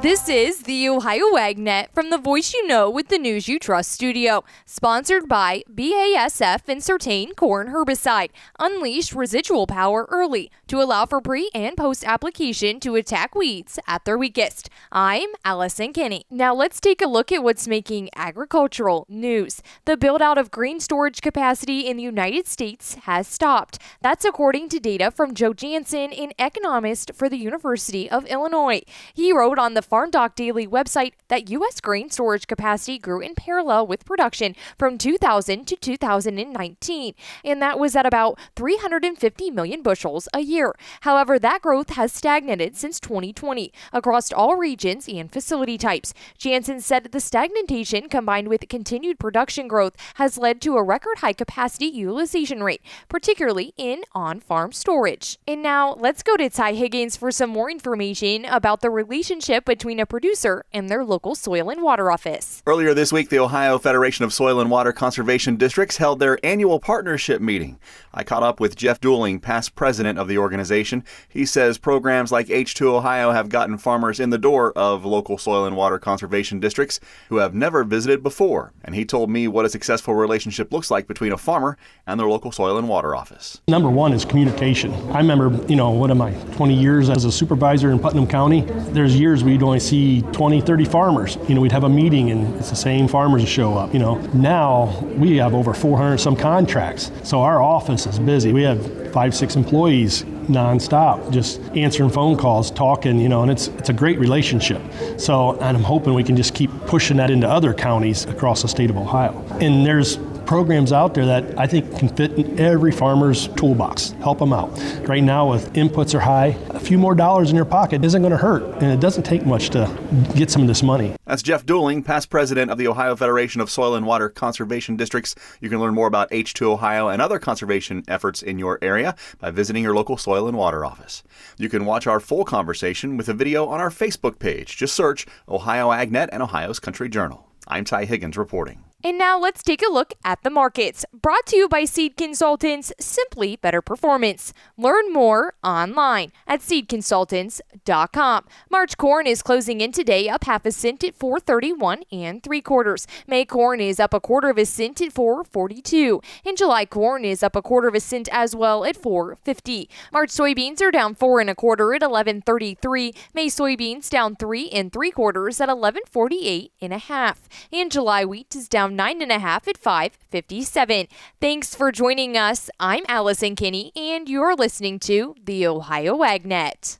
This is the Ohio AgNet from the Voice You Know with the News You Trust studio. Sponsored by BASF and Certain Corn Herbicide. Unleash residual power early to allow for pre- and post-application to attack weeds at their weakest. I'm Allison Kinney. Now let's take a look at what's making agricultural news. The build-out of grain storage capacity in the United States has stopped. That's according to data from Joe Jansen, an economist for the University of Illinois. He wrote on the Farm Doc Daily website that U.S. grain storage capacity grew in parallel with production from 2000 to 2019, and that was at about 350 million bushels a year. However, that growth has stagnated since 2020 across all regions and facility types. Jansen said the stagnation combined with continued production growth has led to a record high capacity utilization rate, particularly in on-farm storage. And now let's go to Ty Higgins for some more information about the relationship between a producer and their local soil and water office. Earlier this week, the Ohio Federation of Soil and Water Conservation Districts held their annual partnership meeting. I caught up with Jeff Dooling, past president of the organization. He says programs like H2 Ohio have gotten farmers in the door of local soil and water conservation districts who have never visited before. And he told me what a successful relationship looks like between a farmer and their local soil and water office. Number one is communication. I remember, 20 years as a supervisor in Putnam County. There's years we'd only see 20, 30 farmers. We'd have a meeting and it's the same farmers that show up. Now we have over 400 some contracts. So our office is busy. We have 5, 6 employees nonstop, just answering phone calls, talking, and it's a great relationship. So, and I'm hoping we can just keep pushing that into other counties across the state of Ohio. And there's programs out there that I think can fit in every farmer's toolbox, help them out. Right now, with inputs are high, a few more dollars in your pocket isn't going to hurt, and it doesn't take much to get some of this money. That's Jeff Dooling, past president of the Ohio Federation of Soil and Water Conservation Districts. You can learn more about H2 Ohio and other conservation efforts in your area by visiting your local soil and water office. You can watch our full conversation with a video on our Facebook page. Just search Ohio AgNet and Ohio's Country Journal. I'm Ty Higgins reporting. And now let's take a look at the markets. Brought to you by Seed Consultants, simply better performance. Learn more online at seedconsultants.com. March corn is closing in today up half a cent at 4.31 3/4. May corn is up 1/4 cent at 4.42. And July corn is up 1/4 cent as well at 4.50. March soybeans are down 4 1/4 at 11.33. May soybeans down 3 3/4 at 11.48 1/2. And July wheat is down 9 1/2 at 5.57. Thanks for joining us. I'm Allison Kinney, and you're listening to the Ohio AgNet.